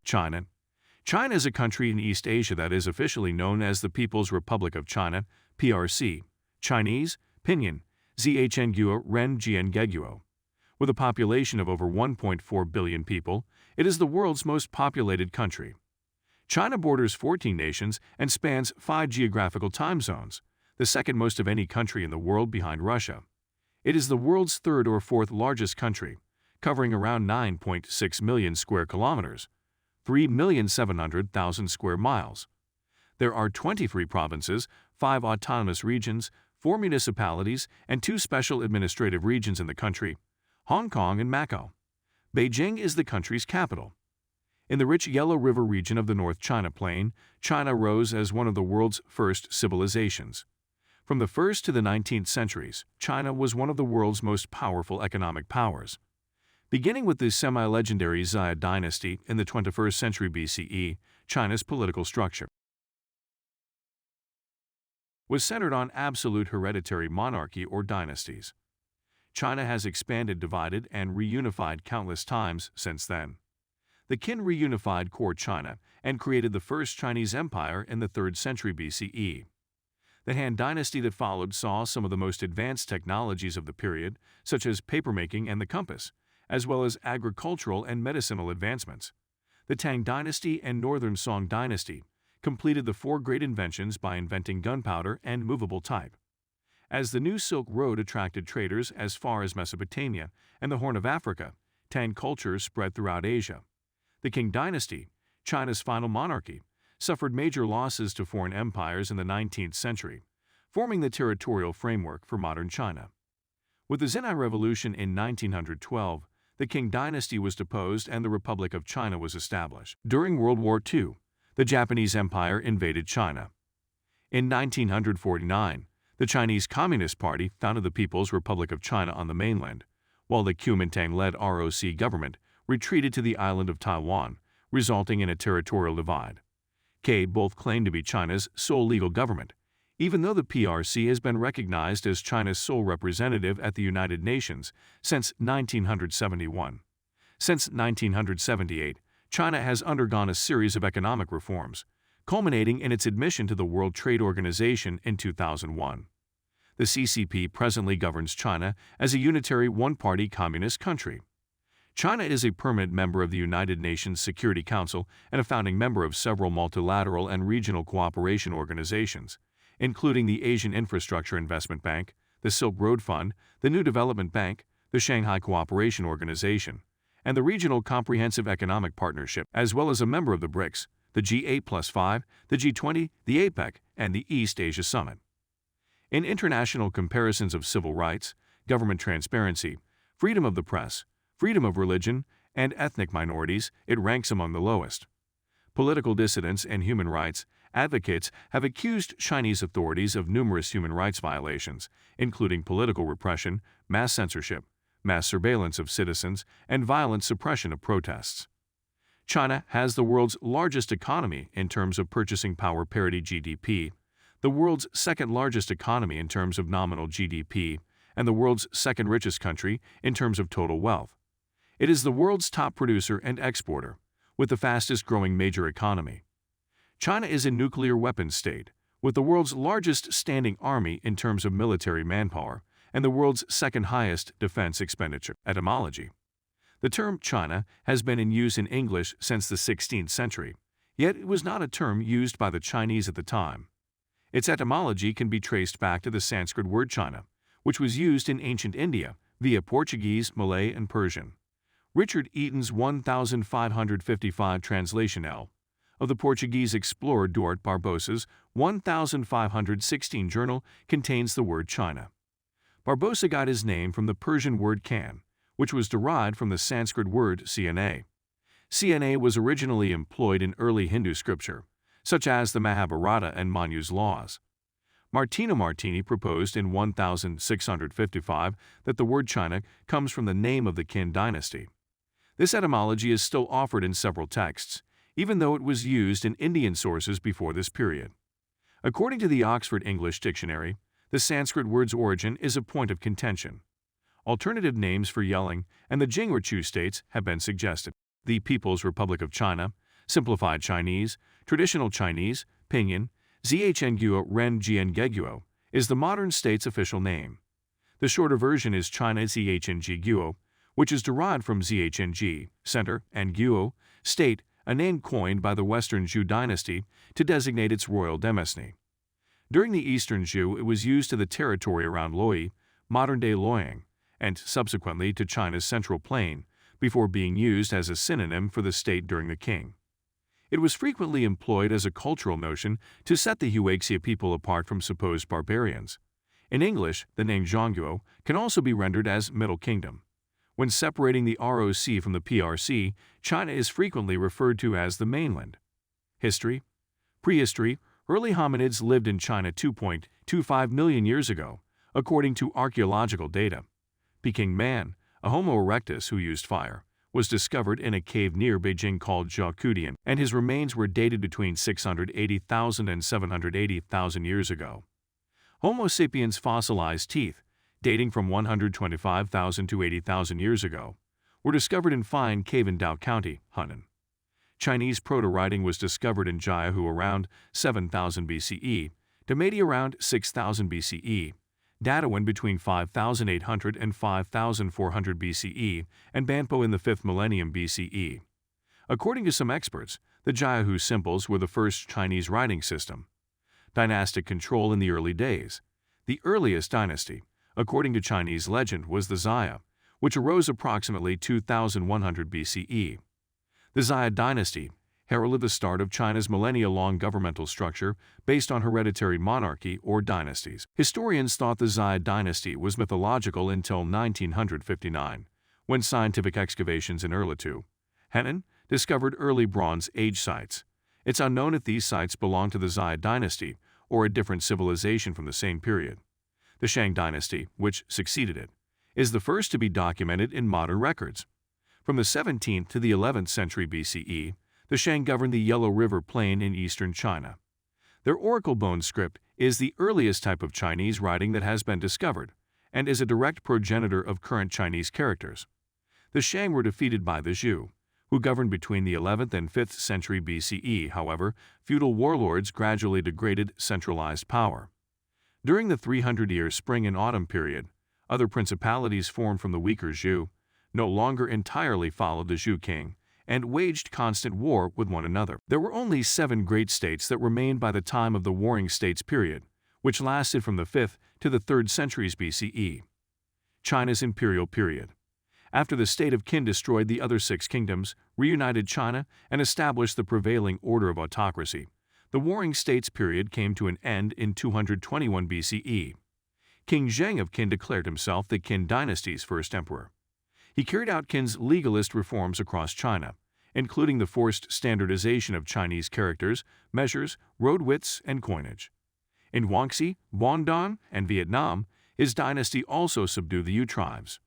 China. China is a country in East Asia that is officially known as the People's Republic of China, PRC, Chinese, Pinyin, Zhengguo Ren Jiangeguo. With a population of over 1.4 billion people, it is the world's most populated country. China borders 14 nations and spans 5 geographical time zones, the second most of any country in the world behind Russia. It is the world's third or fourth largest country, covering around 9.6 million square kilometers, 3,700,000 square miles. There are 23 provinces, 5 autonomous regions, 4 municipalities, and 2 special administrative regions in the country, Hong Kong and Macau. Beijing is the country's capital. In the rich Yellow River region of the North China Plain, China rose as one of the world's first civilizations. From the 1st to the 19th centuries, China was one of the world's most powerful economic powers. Beginning with the semi-legendary Zaya Dynasty in the 21st century BCE, China's political structure was centered on absolute hereditary monarchy or dynasties. China has expanded, divided, and reunified countless times since then. The Qin reunified core China and created the first Chinese empire in the 3rd century BCE. The Han Dynasty that followed saw some of the most advanced technologies of the period, such as papermaking and the compass, as well as agricultural and medicinal advancements. The Tang Dynasty and Northern Song Dynasty completed the 4 great inventions by inventing gunpowder and movable type. As the new Silk Road attracted traders as far as Mesopotamia and the Horn of Africa, Tang culture spread throughout Asia. The Qing Dynasty, China's final monarchy, suffered major losses to foreign empires in the 19th century, forming the territorial framework for modern China. With the Xinhai Revolution in 1912, the Qing Dynasty was deposed and the Republic of China was established. During World War II, the Japanese Empire invaded China. In 1949, the Chinese Communist Party founded the People's Republic of China on the mainland, while the Kuomintang-led ROC government retreated to the island of Taiwan, resulting in a territorial divide. Both claim to be China's sole legal government, even though the PRC has been recognized as China's sole representative at the United Nations since 1971. Since 1978, China has undergone a series of economic reforms, culminating in its admission to the World Trade Organization in 2001. The CCP presently governs China as a unitary one-party communist country. China is a permanent member of the United Nations Security Council and a founding member of several multilateral and regional cooperation organizations, including the Asian Infrastructure Investment Bank, the Silk Road Fund, the New Development Bank, the Shanghai Cooperation Organization, and the Regional Comprehensive Economic Partnership, as well as a member of the BRICS, the G8+5, the G20, the APEC, and the East Asia Summit. In international comparisons of civil rights, government transparency, freedom of the press, freedom of religion, and ethnic minorities, it ranks among the lowest. Political dissidents and human rights advocates have accused Chinese authorities of numerous human rights violations, including political repression, mass censorship, mass surveillance of citizens, and violent suppression of protests. China has the world's largest economy in terms of purchasing power parity GDP, the world's second largest economy in terms of nominal GDP, and the world's second richest country in terms of total wealth. It is the world's top producer and exporter, with the fastest growing major economy. China is a nuclear weapons state, with the world's largest standing army in terms of military manpower and the world's second highest defense expenditure. Etymology. The term China has been in use in English since the 16th century, yet it was not a term used by the Chinese at the time. Its etymology can be traced back to the Sanskrit word China, which was used in ancient India via Portuguese, Malay, and Persian. Richard Eaton's 1555 translation L. of the Portuguese explorer Duarte Barbossa's 1516 journal contains the word China. Barbossa got his name from the Persian word Khan, which was derived from the Sanskrit word CNA. CNA was originally employed in early Hindu scripture, such as the Mahabharata and Manu's laws. Martino Martini proposed in 1655 that the word China comes from the name of the Qin dynasty. This etymology is still offered in several texts, even though it was used in Indian sources before this period. According to the Oxford English Dictionary, the Sanskrit word's origin is a point of contention. Alternative names for Yelling and the Jing or Chu states have been suggested. The People's Republic of China, Simplified Chinese, Traditional Chinese, Pinyin, Zhengguo Ren Jiangeguo, is the modern state's official name. The shorter version is China Zhengguo, which is derived from Zheng, center, and Guo, state, a name coined by the Western Zhou dynasty to designate its royal demesne. During the Eastern Zhou, it was used to the territory around Loi, modern-day Luoyang, and subsequently to China's central plain, before being used as a synonym for the state during the Qing. It was frequently employed as a cultural notion to set the Huaxia people apart from supposed barbarians. In English, the name Zhongguo can also be rendered as Middle Kingdom. When separating the ROC from the PRC, China is frequently referred to as the mainland. History. Prehistory. Early hominids lived in China 2.25 million years ago, according to archaeological data. Peking man, a Homo erectus who used fire, was discovered in a cave near Beijing called Zhaokudian, and his remains were dated between 680,000 and 780,000 years ago. Homo sapiens' fossilized teeth, dating from 125,000 to 80,000 years ago, were discovered in Fine Cave in Dao County, Hunan. Chinese proto-writing was discovered in Jiahu around 7000 BCE, Damati around 6000 BCE, Datawin between 5800 and 5400 BCE, and Banpo in the 5th millennium BCE. According to some experts, the Jiahu symbols were the first Chinese writing system. Dynastic control in the early days. The earliest dynasty, according to Chinese legend, was the Zaya, which arose approximately 2100 BCE. The Zaya Dynasty heralded the start of China's millennia-long governmental structure based on hereditary monarchy or dynasties. Historians thought the Zaya Dynasty was mythological until 1959, when scientific excavations in Erlitou, Henan, discovered early Bronze Age sites. It's unknown if these sites belong to the Zaya Dynasty or a different civilization from the same period. The Shang Dynasty, which succeeded it, is the first to be documented in modern records. From the 17th to the 11th century BCE, the Shang governed the Yellow River Plain in eastern China. Their oracle bone script is the earliest type of Chinese writing that has been discovered, and is a direct progenitor of current Chinese characters. The Shang were defeated by the Zhou, who governed between the 11th and 5th century BCE. However, feudal warlords gradually degraded centralized power. During the 300-year spring and autumn period, other principalities formed from the weaker Zhou no longer entirely followed the Zhou king and waged constant war with one another. There were only 7 great states that remained by the time of the Warring States period, which lasted from the 5th to the 3rd centuries BCE. China's Imperial period. After the state of Qin destroyed the other 6 kingdoms, reunited China, and established the prevailing order of autocracy, the Warring States period came to an end in 221 BCE. King Zheng of Qin declared himself the Qin dynasty's first emperor. He carried out Qin's legalist reforms across China, including the forced standardization of Chinese characters, measures, road widths, and coinage. In Guangxi, Guangdong, and Vietnam, his dynasty also subdued the Yu tribes.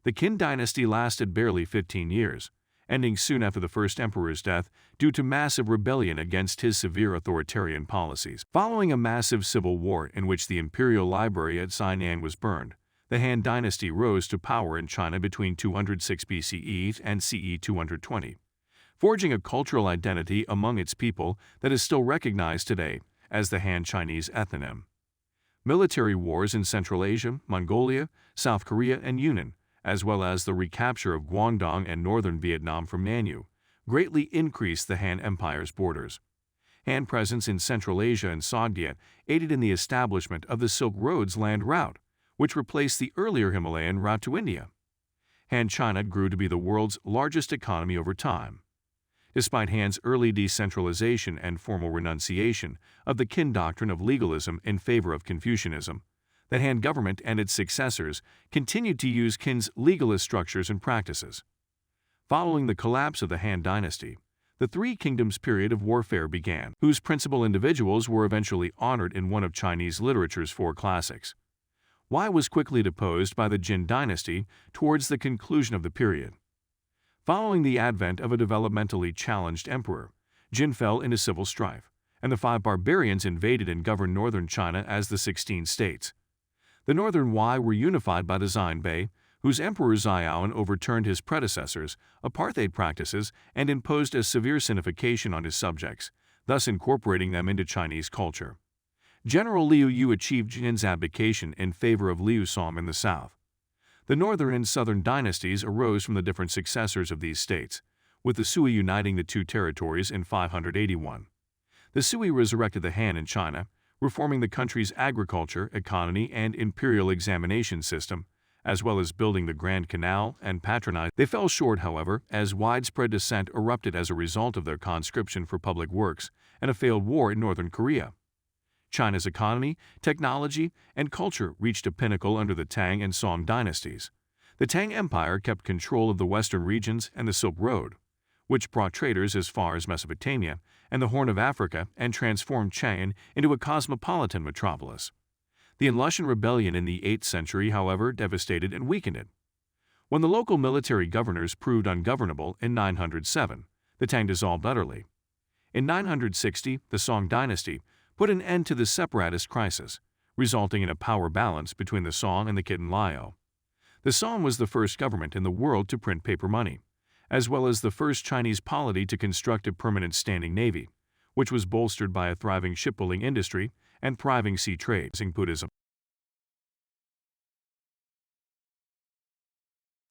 The Qin dynasty lasted barely 15 years, ending soon after the first emperor's death due to massive rebellion against his severe authoritarian policies. Following a massive civil war in which the imperial library at Xinan was burned, the Han Dynasty rose to power in China between 206 BCE and CE 220, forging a cultural identity among its people that is still recognized today as the Han Chinese ethnonym. Military wars in Central Asia, Mongolia, South Korea, and Yunnan, as well as the recapture of Guangdong and northern Vietnam from Nanyue, greatly increased the Han Empire's borders. Han presence in Central Asia and Sogdiet aided in the establishment of the Silk Road's land route, which replaced the earlier Himalayan route to India. Han China grew to be the world's largest economy over time. Despite Han's early decentralization and formal renunciation of the Qin doctrine of legalism in favor of Confucianism, the Han government and its successors continued to use Qin's legalist structures and practices. Following the collapse of the Han Dynasty, the Three Kingdoms period of warfare began, whose principal individuals were eventually honored in one of Chinese literature's 4 classics. Wei was quickly deposed by the Jin Dynasty towards the conclusion of the period. Following the advent of a developmentally challenged emperor, Jin fell into civil strife, and the 5 barbarians invaded and governed northern China as the 16 states. The northern Wei were unified by the Xianbei, whose Emperor Zaya overturned his predecessors' apartheid practices and imposed a severe sinification on his subjects, thus incorporating them into Chinese culture. General Liu Yu achieved Jin's abdication in favor of Liu Song in the south. The northern and southern dynasties arose from the different successors of these states, with the Sui uniting the two territories in 581. The Sui resurrected the Han in China, reforming the country's agriculture, economy, and imperial examination system, as well as building the Grand Canal and patronized. They fell short, however, as widespread dissent erupted as a result of their conscription for public works and a failed war in northern Korea. China's economy, technology, and culture reached a pinnacle under the Tang and Song dynasties. The Tang Empire kept control of the western regions and the Silk Road, which brought traders as far as Mesopotamia and the Horn of Africa and transformed China into a cosmopolitan metropolis. The Lushan rebellion in the 8th century, however, devastated and weakened it. When the local military governors proved ungovernable in 907, the Tang dissolved utterly. In 960, the Song dynasty put an end to the separatist crisis, resulting in a power balance between the Song and the Khitan Liao. The Song was the first government in the world to print paper money, as well as the first Chinese polity to construct a permanent standing navy, which was bolstered by a thriving shipbuilding industry and thriving sea trade. Buddhism.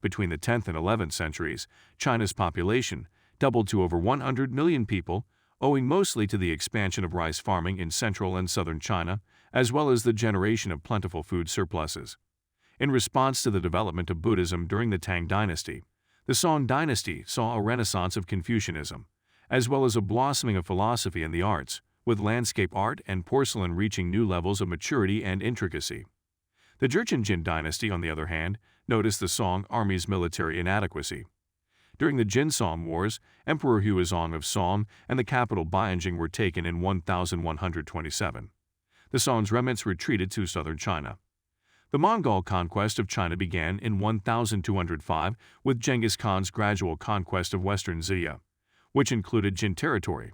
Between the 10th and 11th centuries, China's population doubled to over 100 million people, owing mostly to the expansion of rice farming in central and southern China, as well as the generation of plentiful food surpluses. In response to the development of Buddhism during the Tang Dynasty, the Song Dynasty saw a renaissance of Confucianism, as well as a blossoming of philosophy and the arts, with landscape art and porcelain reaching new levels of maturity and intricacy. The Jin Dynasty, on the other hand, noticed the Song army's military inadequacy. During the Jin-Song Wars, Emperor Huizong of Song and the capital Beijing were taken in 1127. The Song's remnants retreated to southern China. The Mongol conquest of China began in 1205 with Genghis Khan's gradual conquest of western Xia, which included Jin territory.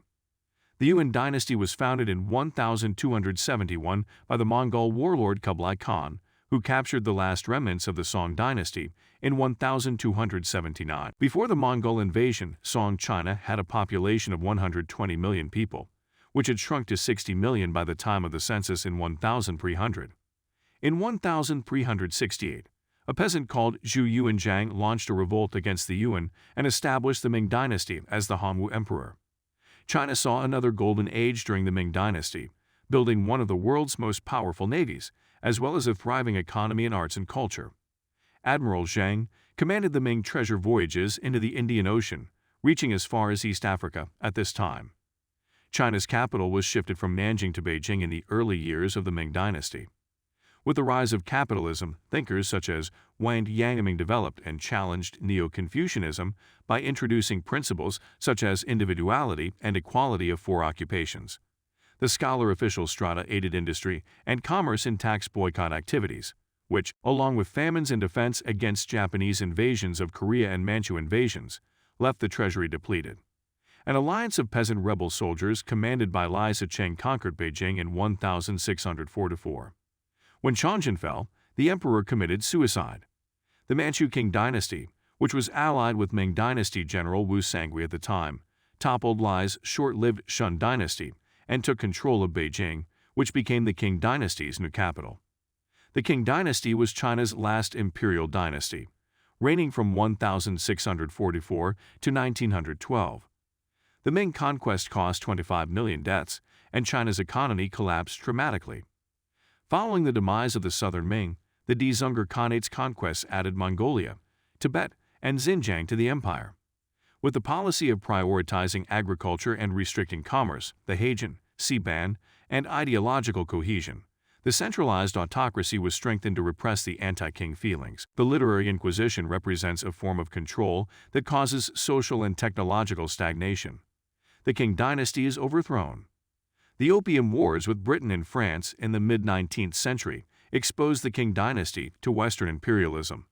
The Yuan Dynasty was founded in 1271 by the Mongol warlord Kublai Khan, who captured the last remnants of the Song Dynasty in 1279. Before the Mongol invasion, Song China had a population of 120 million people, which had shrunk to 60 million by the time of the census in 1300. In 1368, a peasant called Zhu Yuanzhang launched a revolt against the Yuan and established the Ming Dynasty as the Han Wu Emperor. China saw another golden age during the Ming Dynasty, building one of the world's most powerful navies, as well as a thriving economy in arts and culture. Admiral Zheng commanded the Ming treasure voyages into the Indian Ocean, reaching as far as East Africa at this time. China's capital was shifted from Nanjing to Beijing in the early years of the Ming Dynasty. With the rise of capitalism, thinkers such as Yuan Dynasty developed and challenged Neo-Confucianism by introducing principles such as individuality and equality of 4 occupations. The scholar official strata aided industry and commerce in tax boycott activities, which, along with famines and defense against Japanese invasions of Korea and Manchu invasions, left the treasury depleted. An alliance of peasant rebel soldiers commanded by Lai Zicheng conquered Beijing in 1644. When Chongqing fell, the emperor committed suicide. The Manchu Qing dynasty, which was allied with Ming Dynasty General Wu Sangui at the time, toppled Lai's short-lived Shun Dynasty and took control of Beijing, which became the Qing dynasty's new capital. The Qing dynasty was China's last imperial dynasty, reigning from 1644 to 1912. The Ming conquest cost 25 million deaths, and China's economy collapsed dramatically. Following the demise of the southern Ming, the Dzungar Khanate's conquests added Mongolia, Tibet, and Xinjiang to the empire. With the policy of prioritizing agriculture and restricting commerce, the Heijin, Siban, and ideological cohesion, the centralized autocracy was strengthened to repress the anti-king feelings. The literary inquisition represents a form of control that causes social and technological stagnation. The Qing dynasty is overthrown. The Opium Wars with Britain and France in the mid-19th century exposed the Qing dynasty to Western imperialism.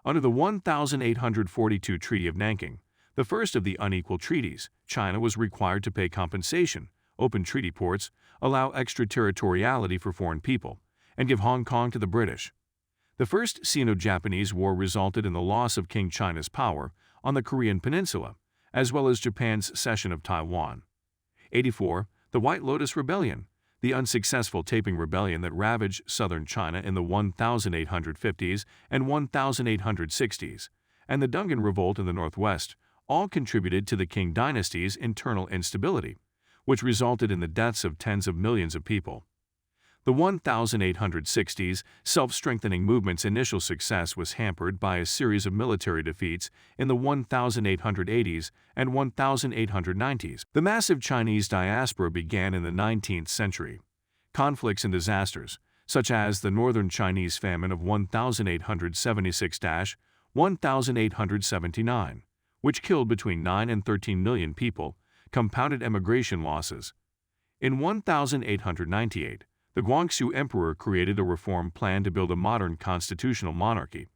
Under the 1842 Treaty of Nanking, the first of the unequal treaties, China was required to pay compensation, open treaty ports, allow extraterritoriality for foreign people, and give Hong Kong to the British. The First Sino-Japanese War resulted in the loss of King China's power on the Korean Peninsula, as well as Japan's cession of Taiwan. 84. The White Lotus Rebellion, the unsuccessful Taiping Rebellion that ravaged southern China in the 1850s and 1860s, and the Dungan Revolt in the northwest, all contributed to the Qing dynasty's internal instability, which resulted in the deaths of tens of millions of people. The 1860s self-strengthening movement's initial success was hampered by a series of military defeats in the 1880s and 1890s. The massive Chinese diaspora began in the 19th century. Conflicts and disasters, such as the Northern Chinese Famine of 1876–1879, which killed between 9 and 13 million people, compounded emigration losses. In 1898, the Guangxu Emperor created a reform plan to build a modern constitutional monarchy,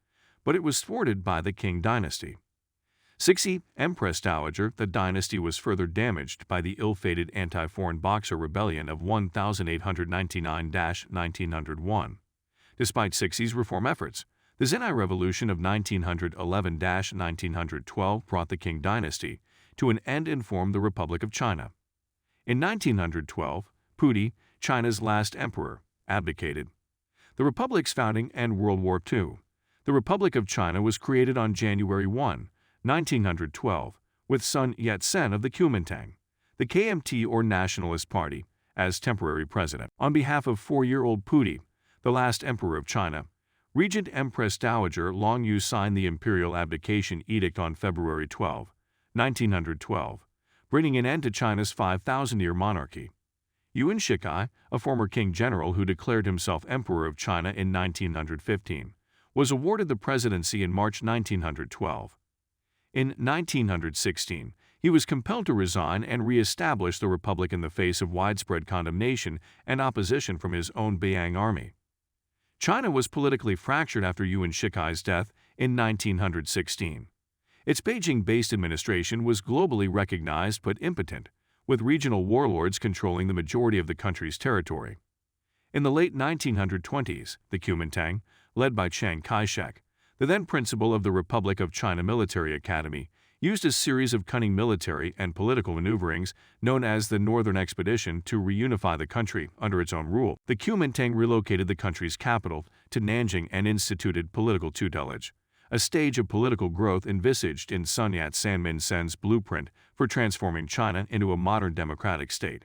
but it was thwarted by the Qing dynasty. 60. Empress Dowager. The dynasty was further damaged by the ill-fated anti-foreign Boxer Rebellion of 1899–1901. Despite Cixi's reform efforts, the Xinai Revolution of 1911–1912 brought the Qing dynasty to an end and formed the Republic of China. In 1912, Pudi, China's last emperor, abdicated. The Republic's founding and World War II. The Republic of China was created on January 1, 1912, with Sun Yat-sen of the Kuomintang, the KMT or Nationalist Party, as temporary president. On behalf of 4-year-old Pudi, the last emperor of China, Regent Empress Dowager Longyu signed the Imperial Abdication Edict on February 12, 1912, bringing an end to China's 5,000-year monarchy. Yuan Shikai, a former king general who declared himself Emperor of China in 1915, was awarded the presidency in March 1912. In 1916, he was compelled to resign and re-establish the republic in the face of widespread condemnation and opposition from his own Beiyang army. China was politically fractured after Yuan Shikai's death in 1916. Its Beijing-based administration was globally recognized but impotent, with regional warlords controlling the majority of the country's territory. In the late 1920s, the Kuomintang, led by Chiang Kai-shek, the then principal of the Republic of China Military Academy, used a series of cunning military and political maneuverings known as the Northern Expedition to reunify the country under its own rule. The Kuomintang relocated the country's capital to Nanjing and instituted political tutelage, a stage of political growth envisaged in Sun Yat-sen's blueprint for transforming China into a modern democratic state.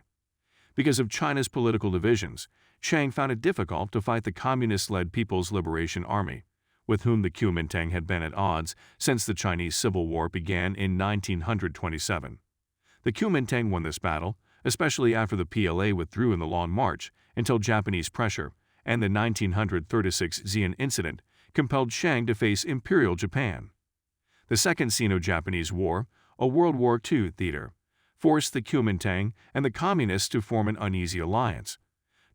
Because of China's political divisions, Chiang found it difficult to fight the communist-led People's Liberation Army, with whom the Kuomintang had been at odds since the Chinese Civil War began in 1927. The Kuomintang won this battle, especially after the PLA withdrew in the Long March until Japanese pressure and the 1936 Xi'an incident compelled Chiang to face Imperial Japan. The Second Sino-Japanese War, a World War II theater, forced the Kuomintang and the Communists to form an uneasy alliance.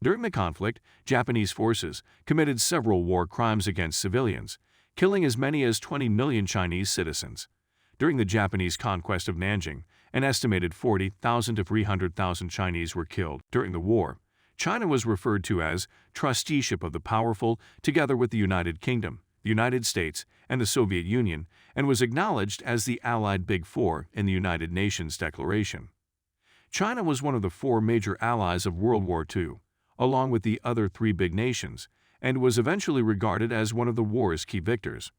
During the conflict, Japanese forces committed several war crimes against civilians, killing as many as 20 million Chinese citizens. During the Japanese conquest of Nanjing, an estimated 40,000 to 300,000 Chinese were killed. During the war, China was referred to as trusteeship of the powerful together with the United Kingdom, the United States, and the Soviet Union, and was acknowledged as the Allied Big Four in the United Nations Declaration. China was one of the 4 major allies of World War II, along with the other 3 big nations, and was eventually regarded as one of the war's key victors.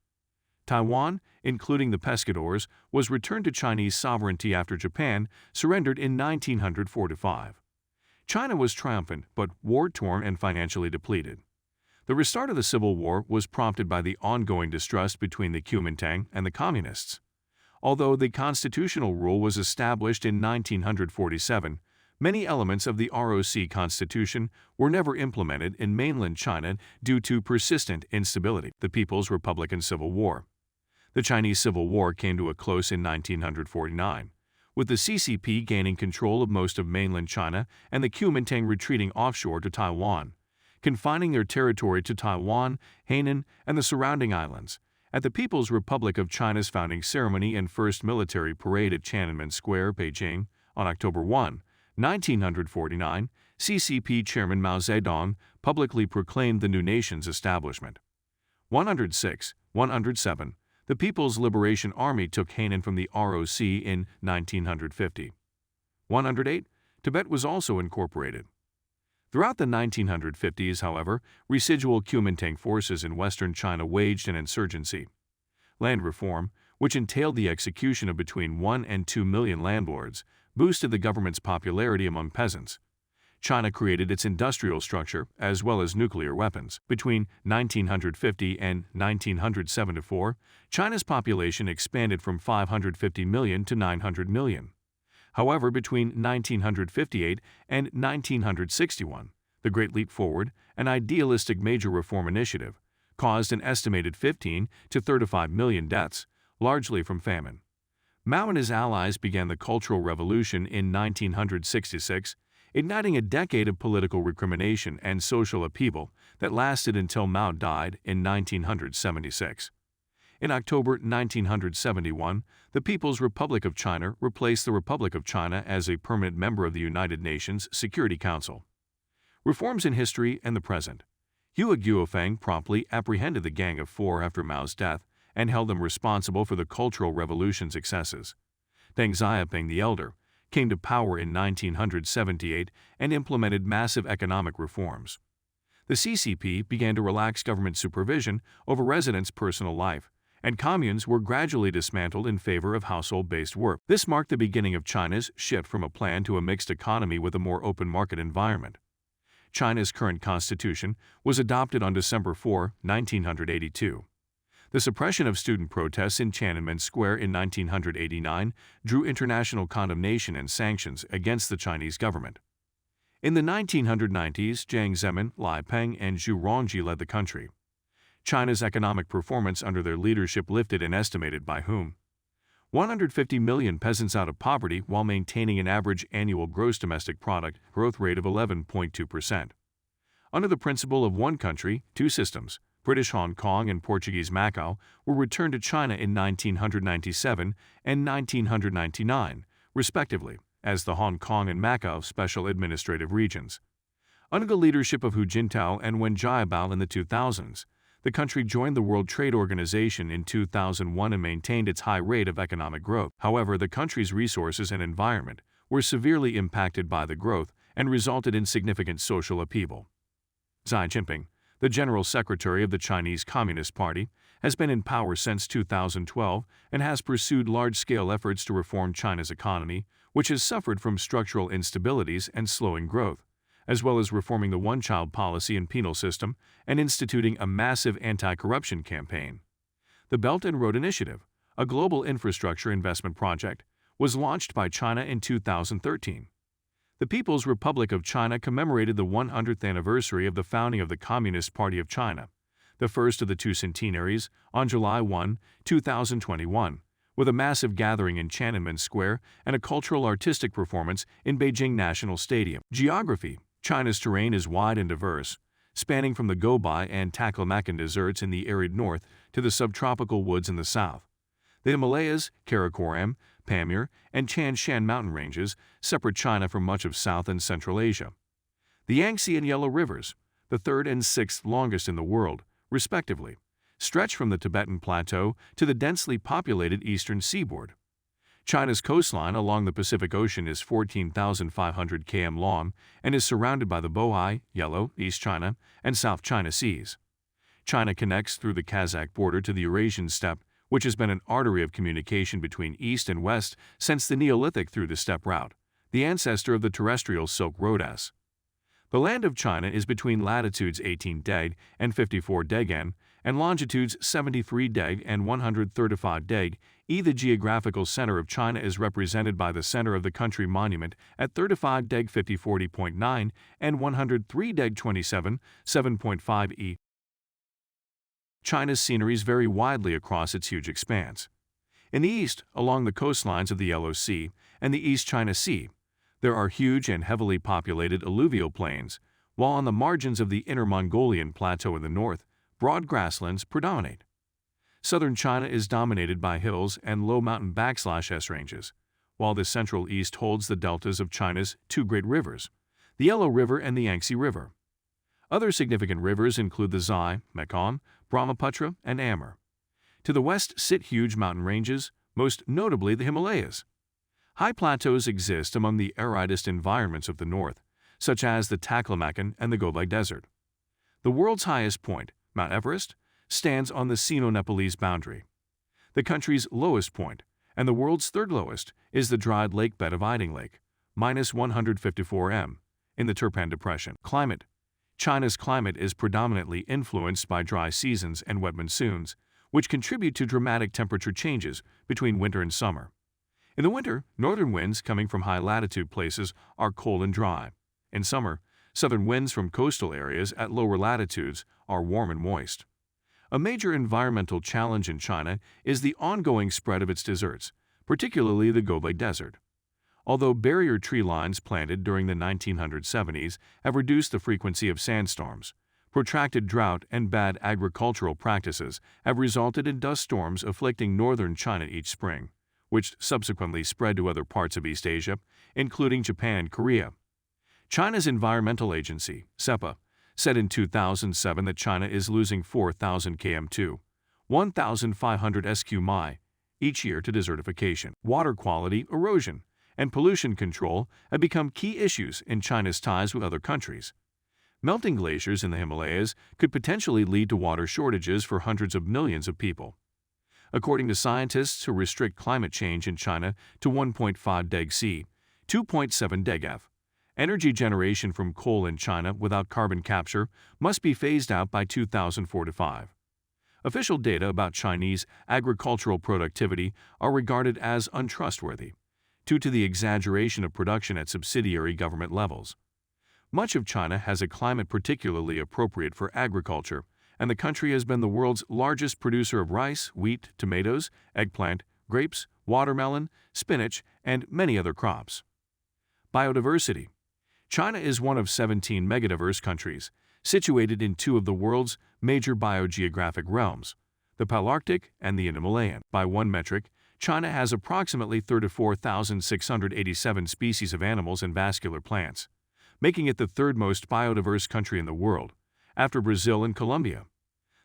Taiwan, including the Pescadores, was returned to Chinese sovereignty after Japan surrendered in 1945. China was triumphant but war-torn and financially depleted. The restart of the Civil War was prompted by the ongoing distrust between the Kuomintang and the Communists. Although the constitutional rule was established in 1947, many elements of the ROC Constitution were never implemented in mainland China due to persistent instability. The People's Republican Civil War. The Chinese Civil War came to a close in 1949, with the CCP gaining control of most of mainland China and the Kuomintang retreating offshore to Taiwan, confining their territory to Taiwan, Hainan, and the surrounding islands. At the People's Republic of China's founding ceremony and first military parade at Tiananmen Square, Beijing, on October 1, 1949, CCP Chairman Mao Zedong publicly proclaimed the new nation's establishment. 106. 107. The People's Liberation Army took Hainan from the ROC in 1950. 108. Tibet was also incorporated. Throughout the 1950s, however, residual Kuomintang forces in western China waged an insurgency. Land reform, which entailed the execution of between 1 and 2 million landlords, boosted the government's popularity among peasants. China created its industrial structure, as well as nuclear weapons. Between 1950 and 1974, China's population expanded from 550 million to 900 million. However, between 1958 and 1961, the Great Leap Forward, an idealistic major reform initiative, caused an estimated 15 to 35 million deaths, largely from famine. Mao and his allies began the Cultural Revolution in 1966, igniting a decade of political recrimination and social upheaval that lasted until Mao died in 1976. In October 1971, the People's Republic of China replaced the Republic of China as a permanent member of the United Nations Security Council. Reforms in history and the present. Hua Guofeng promptly apprehended the Gang of Four after Mao's death and held them responsible for the Cultural Revolution's excesses. Deng Xiaoping the Elder came to power in 1978 and implemented massive economic reforms. The CCP began to relax government supervision over residents' personal life, and communes were gradually dismantled in favor of household-based work. This marked the beginning of China's shift from a planned to a mixed economy with a more open market environment. China's current constitution was adopted on December 4, 1982. The suppression of student protests in Tiananmen Square in 1989 drew international condemnation and sanctions against the Chinese government. In the 1990s, Jiang Zemin, Lai Peng, and Zhu Rongji led the country. China's economic performance under their leadership lifted an estimated by whom 150 million peasants out of poverty while maintaining an average annual gross domestic product growth rate of 11.2%. Under the principle of one country, two systems, British Hong Kong and Portuguese Macau were returned to China in 1997 and 1999, respectively, as the Hong Kong and Macau Special Administrative Regions. Under the leadership of Hu Jintao and Wen Jiabao in the 2000s, the country joined the World Trade Organization in 2001 and maintained its high rate of economic growth. However, the country's resources and environment were severely impacted by the growth and resulted in significant social upheaval. Xi Jinping, the General Secretary of the Chinese Communist Party, has been in power since 2012 and has pursued large-scale efforts to reform China's economy, which has suffered from structural instabilities and slowing growth, as well as reforming the one-child policy and penal system and instituting a massive anti-corruption campaign. The Belt and Road Initiative, a global infrastructure investment project, was launched by China in 2013. The People's Republic of China commemorated the 100th anniversary of the founding of the Communist Party of China, the first of the two centenaries, on July 1, 2021, with a massive gathering in Tiananmen Square and a cultural artistic performance in Beijing National Stadium. Geography. China's terrain is wide and diverse, spanning from the Gobi and Taklamakan deserts in the arid north to the subtropical woods in the south. The Himalayas, Karakoram, Pamir, and Tian Shan mountain ranges separate China from much of South and Central Asia. The Yangtze and Yellow Rivers, the third and sixth longest in the world, respectively, stretch from the Tibetan Plateau to the densely populated eastern seaboard. China's coastline along the Pacific Ocean is 14,500 km long and is surrounded by the Bohai, Yellow, East China, and South China Seas. China connects through the Kazakh border to the Eurasian steppe, which has been an artery of communication between East and West since the Neolithic through the steppe route, the ancestor of the terrestrial Silk Road. The land of China is between latitudes 18 deg and 54 degen and longitudes 73 deg and 135 deg. The geographical center of China is represented by the center of the country monument at 35 deg 5040.9 and 103 deg 27.7.5 e. China's sceneries vary widely across its huge expanse. In the east, along the coastlines of the Yellow Sea and the East China Sea, there are huge and heavily populated alluvial plains, while on the margins of the Inner Mongolian Plateau in the north, broad grasslands predominate. Southern China is dominated by hills and low mountain /S ranges, while the central east holds the deltas of China's two great rivers, the Yellow River and the Yangtze River. Other significant rivers include the Zai, Mekong, Brahmaputra, and Amur. To the west sit huge mountain ranges, most notably the Himalayas. High plateaus exist among the aridest environments of the north, such as the Taklamakan and the Gobek Desert. The world's highest point, Mount Everest, stands on the Sino-Nepalese boundary. The country's lowest point, and the world's third lowest, is the dried lake bed of Iding Lake, -154 m, in the Turpan Depression. Climate. China's climate is predominantly influenced by dry seasons and wet monsoons, which contribute to dramatic temperature changes between winter and summer. In the winter, northern winds coming from high-latitude places are cold and dry. In summer, southern winds from coastal areas at lower latitudes are warm and moist. A major environmental challenge in China is the ongoing spread of its deserts, particularly the Gobek Desert. Although barrier tree lines planted during the 1970s have reduced the frequency of sandstorms, protracted drought and bad agricultural practices have resulted in dust storms afflicting northern China each spring, which subsequently spread to other parts of East Asia, including Japan and Korea. China's environmental agency, CEPA, said in 2007 that China is losing 4,000 km2, 1,500 sq mi, each year to desertification. Water quality, erosion, and pollution control have become key issues in China's ties with other countries. Melting glaciers in the Himalayas could potentially lead to water shortages for hundreds of millions of people. According to scientists who restrict climate change in China to 1.5 deg C, 2.7 deg F, energy generation from coal in China without carbon capture must be phased out by 2045. Official data about Chinese agricultural productivity are regarded as untrustworthy, due to the exaggeration of production at subsidiary government levels. Much of China has a climate particularly appropriate for agriculture, and the country has been the world's largest producer of rice, wheat, tomatoes, eggplant, grapes, watermelon, spinach, and many other crops. Biodiversity. China is one of 17 megadiverse countries, situated in two of the world's major biogeographic realms, the Palearctic and the Himalayan. By one metric, China has approximately 34,687 species of animals and vascular plants, making it the third most biodiverse country in the world, after Brazil and Colombia.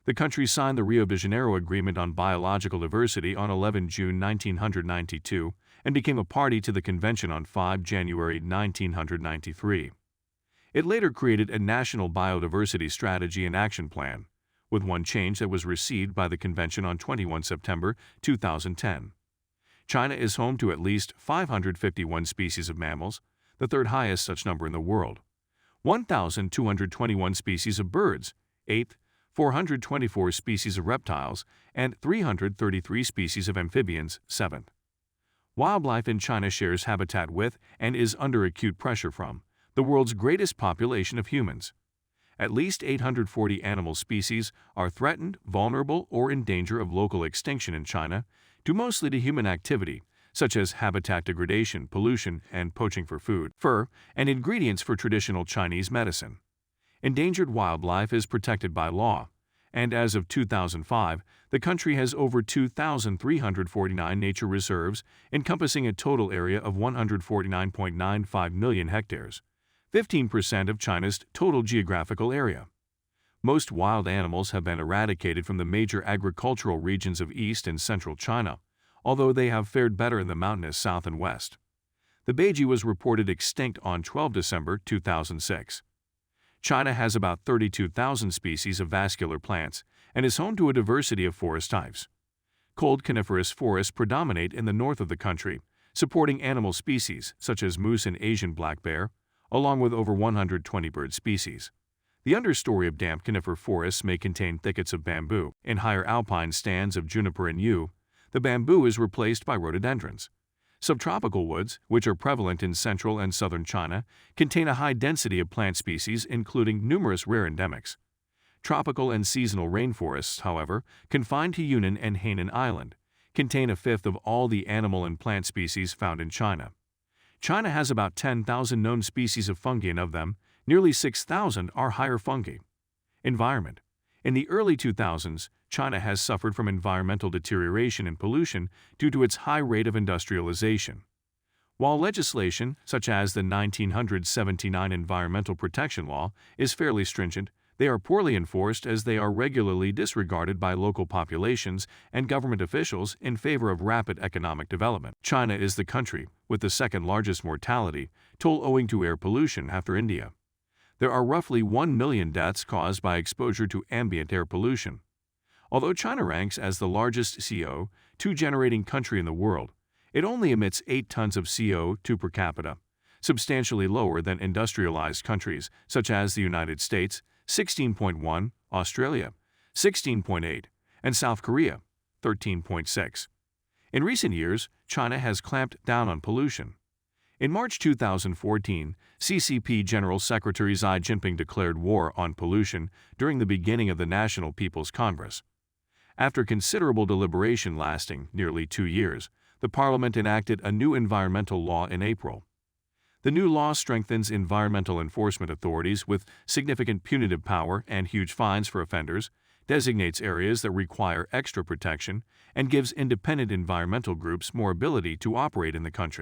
The country signed the Rio de Janeiro Agreement on Biological Diversity on 11 June 1992 and became a party to the convention on 5 January 1993. It later created a National Biodiversity Strategy and Action Plan, with one change that was received by the convention on 21 September 2010. China is home to at least 551 species of mammals, the third highest such number in the world, 1,221 species of birds, 8th, 424 species of reptiles, and 333 species of amphibians, 7th. Wildlife in China shares habitat with and is under acute pressure from the world's greatest population of humans. At least 840 animal species are threatened, vulnerable, or in danger of local extinction in China, due mostly to human activity, such as habitat degradation, pollution, and poaching for food, fur, and ingredients for traditional Chinese medicine. Endangered wildlife is protected by law, and as of 2005, the country has over 2,349 nature reserves encompassing a total area of 149.95 million hectares, 15% of China's total geographical area. Most wild animals have been eradicated from the major agricultural regions of East and Central China, although they have fared better in the mountainous South and West. The Beijing was reported extinct on 12 December 2006. China has about 32,000 species of vascular plants and is home to a diversity of forest types. Cold coniferous forests predominate in the north of the country, supporting animal species such as moose and Asian black bear, along with over 120 bird species. The understory of damp conifer forests may contain thickets of bamboo. In higher alpine stands of juniper and yew, the bamboo is replaced by rhododendrons. Subtropical woods, which are prevalent in central and southern China, contain a high density of plant species, including numerous rare endemics. Tropical and seasonal rainforests, however, confined to Yunnan and Hainan Island, contain a fifth of all the animal and plant species found in China. China has about 10,000 known species of fungi, and of them, nearly 6,000 are higher fungi. Environment. In the early 2000s, China has suffered from environmental deterioration and pollution due to its high rate of industrialization. While legislation, such as the 1979 Environmental Protection Law, is fairly stringent, They are poorly enforced as they are regularly disregarded by local populations and government officials in favor of rapid economic development. China is the country with the second largest mortality toll owing to air pollution after India. There are roughly 1 million deaths caused by exposure to ambient air pollution. Although China ranks as the largest CO2 generating country in the world, it only emits 8 tons of CO2 per capita, substantially lower than industrialized countries such as the United States, 16.1, Australia, 16.8, and South Korea, 13.6. In recent years, China has clamped down on pollution. In March 2014, CCP General Secretary Xi Jinping declared war on pollution during the beginning of the National People's Congress. After considerable deliberation lasting nearly 2 years, the parliament enacted a new environmental law in April. The new law strengthens environmental enforcement authorities with significant punitive power and huge fines for offenders, designates areas that require extra protection, and gives independent environmental groups more ability to operate in the country.